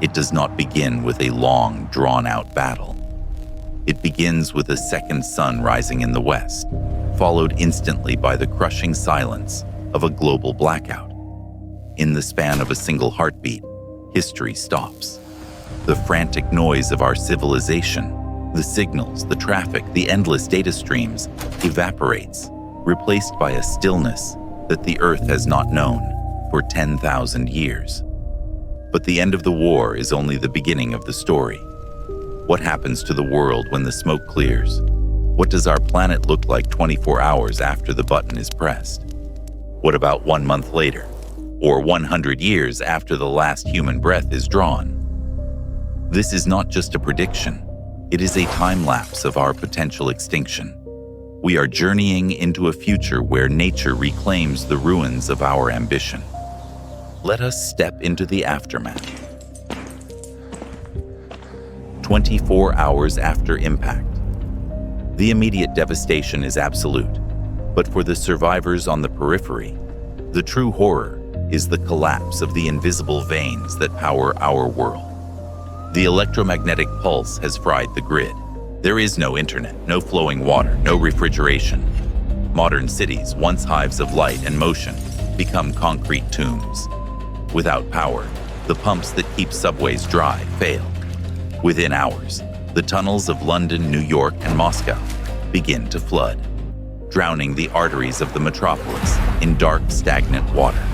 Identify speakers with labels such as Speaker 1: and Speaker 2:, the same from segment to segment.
Speaker 1: it does not begin with a long, drawn-out battle. It begins with a second sun rising in the west, followed instantly by the crushing silence of a global blackout. In the span of a single heartbeat, history stops. The frantic noise of our civilization, the signals, the traffic, the endless data streams, evaporates, replaced by a stillness that the Earth has not known for 10,000 years. But the end of the war is only the beginning of the story. What happens to the world when the smoke clears? What does our planet look like 24 hours after the button is pressed? What about 1 month later? Or 100 years after the last human breath is drawn? This is not just a prediction. It is a time lapse of our potential extinction. We are journeying into a future where nature reclaims the ruins of our ambition. Let us step into the aftermath. 24 hours after impact. The immediate devastation is absolute, but for the survivors on the periphery, the true horror is the collapse of the invisible veins that power our world. The electromagnetic pulse has fried the grid. There is no internet, no flowing water, no refrigeration. Modern cities, once hives of light and motion, become concrete tombs. Without power, the pumps that keep subways dry fail. Within hours, the tunnels of London, New York, and Moscow begin to flood, drowning the arteries of the metropolis in dark, stagnant water.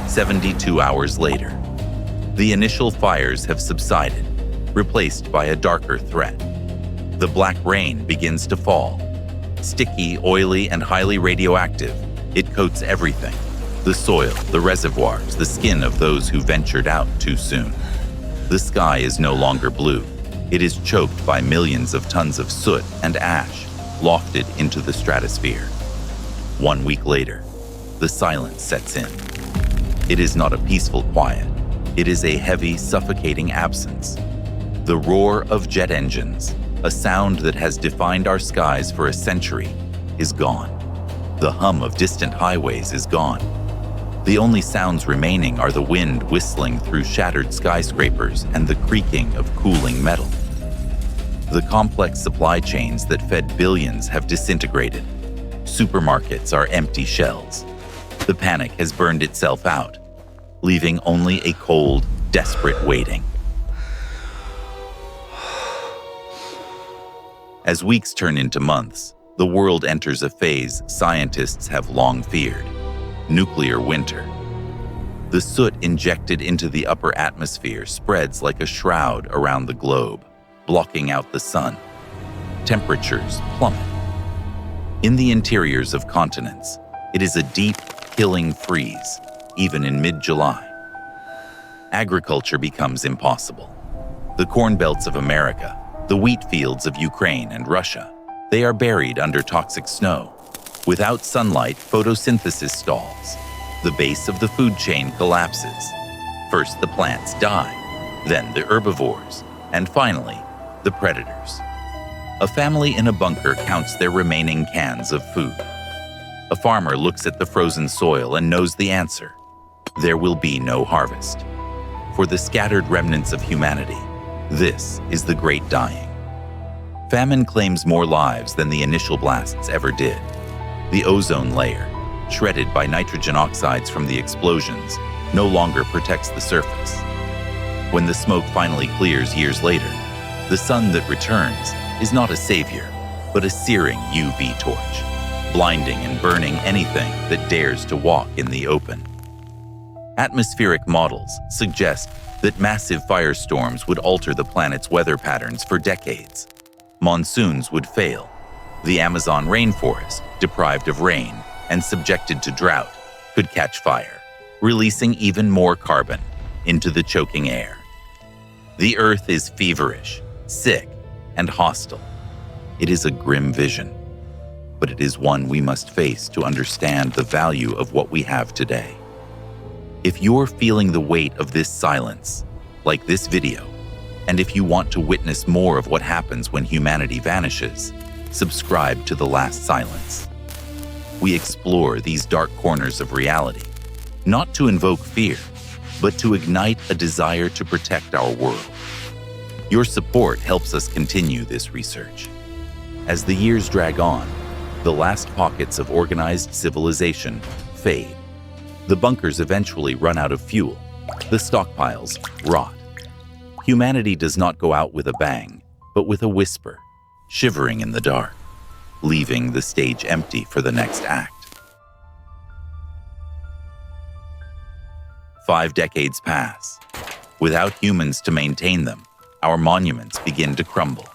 Speaker 1: 72 hours later, the initial fires have subsided, replaced by a darker threat. The black rain begins to fall. Sticky, oily, and highly radioactive, it coats everything: the soil, the reservoirs, the skin of those who ventured out too soon. The sky is no longer blue. It is choked by millions of tons of soot and ash, lofted into the stratosphere. 1 week later, the silence sets in. It is not a peaceful quiet. It is a heavy, suffocating absence. The roar of jet engines, a sound that has defined our skies for a century, is gone. The hum of distant highways is gone. The only sounds remaining are the wind whistling through shattered skyscrapers and the creaking of cooling metal. The complex supply chains that fed billions have disintegrated. Supermarkets are empty shells. The panic has burned itself out, leaving only a cold, desperate waiting. As weeks turn into months, the world enters a phase scientists have long feared: nuclear winter. The soot injected into the upper atmosphere spreads like a shroud around the globe, blocking out the sun. Temperatures plummet. In the interiors of continents, it is a deep, killing freeze, even in mid-July. Agriculture becomes impossible. The corn belts of America, the wheat fields of Ukraine and Russia, they are buried under toxic snow. Without sunlight, photosynthesis stalls. The base of the food chain collapses. First the plants die, then the herbivores, and finally, the predators. A family in a bunker counts their remaining cans of food. A farmer looks at the frozen soil and knows the answer: there will be no harvest. For the scattered remnants of humanity, this is the great dying. Famine claims more lives than the initial blasts ever did. The ozone layer, shredded by nitrogen oxides from the explosions, no longer protects the surface. When the smoke finally clears years later, the sun that returns is not a savior, but a searing UV torch, blinding and burning anything that dares to walk in the open. Atmospheric models suggest that massive firestorms would alter the planet's weather patterns for decades. Monsoons would fail. The Amazon rainforest, deprived of rain and subjected to drought, could catch fire, releasing even more carbon into the choking air. The Earth is feverish, sick, and hostile. It is a grim vision, but it is one we must face to understand the value of what we have today. If you're feeling the weight of this silence, like this video, and if you want to witness more of what happens when humanity vanishes, subscribe to The Last Silence. We explore these dark corners of reality, not to invoke fear, but to ignite a desire to protect our world. Your support helps us continue this research. As the years drag on, the last pockets of organized civilization fade. The bunkers eventually run out of fuel. The stockpiles rot. Humanity does not go out with a bang, but with a whisper, shivering in the dark, leaving the stage empty for the next act. 5 decades pass. Without humans to maintain them, our monuments begin to crumble.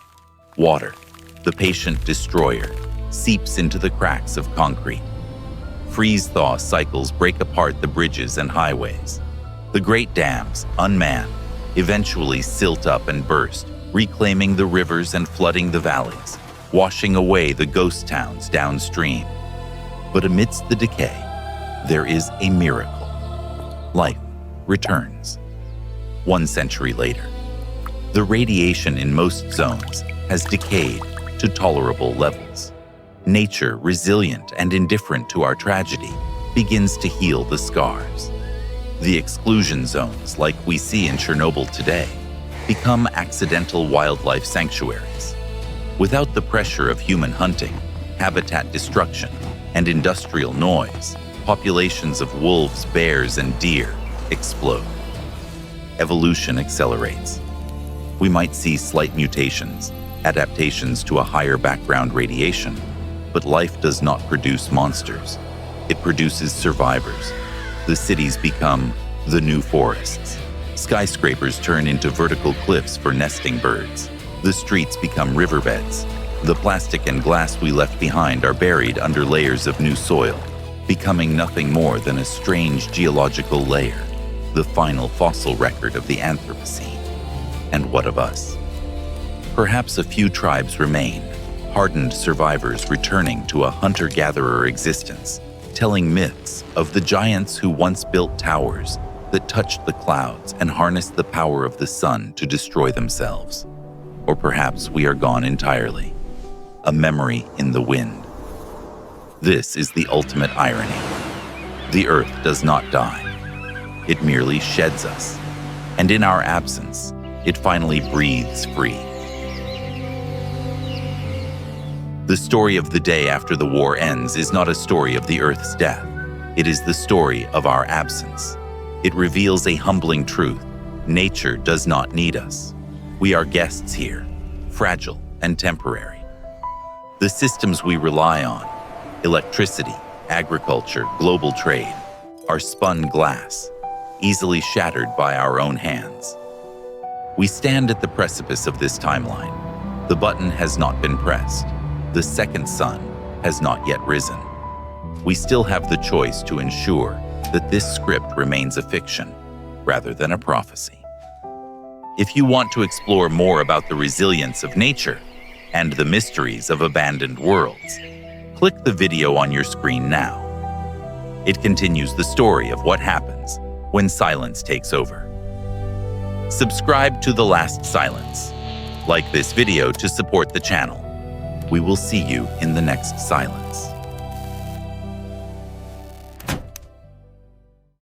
Speaker 1: Water, the patient destroyer, seeps into the cracks of concrete. Freeze-thaw cycles break apart the bridges and highways. The great dams, unmanned, eventually silt up and burst, reclaiming the rivers and flooding the valleys, washing away the ghost towns downstream. But amidst the decay, there is a miracle. Life returns. 1 century later, the radiation in most zones has decayed to tolerable levels. Nature, resilient and indifferent to our tragedy, begins to heal the scars. The exclusion zones, like we see in Chernobyl today, become accidental wildlife sanctuaries. Without the pressure of human hunting, habitat destruction, and industrial noise, populations of wolves, bears, and deer explode. Evolution accelerates. We might see slight mutations, adaptations to a higher background radiation, but life does not produce monsters. It produces survivors. The cities become the new forests. Skyscrapers turn into vertical cliffs for nesting birds. The streets become riverbeds. The plastic and glass we left behind are buried under layers of new soil, becoming nothing more than a strange geological layer, the final fossil record of the Anthropocene. And what of us? Perhaps a few tribes remain, hardened survivors returning to a hunter-gatherer existence, telling myths of the giants who once built towers that touched the clouds and harnessed the power of the sun to destroy themselves. Or perhaps we are gone entirely, a memory in the wind. This is the ultimate irony. The Earth does not die. It merely sheds us, and in our absence, it finally breathes free. The story of the day after the war ends is not a story of the Earth's death. It is the story of our absence. It reveals a humbling truth. Nature does not need us. We are guests here, fragile and temporary. The systems we rely on, electricity, agriculture, global trade, are spun glass, easily shattered by our own hands. We stand at the precipice of this timeline. The button has not been pressed. The second sun has not yet risen. We still have the choice to ensure that this script remains a fiction rather than a prophecy. If you want to explore more about the resilience of nature and the mysteries of abandoned worlds, click the video on your screen now. It continues the story of what happens when silence takes over. Subscribe to The Last Silence. Like this video to support the channel. We will see you in the next silence.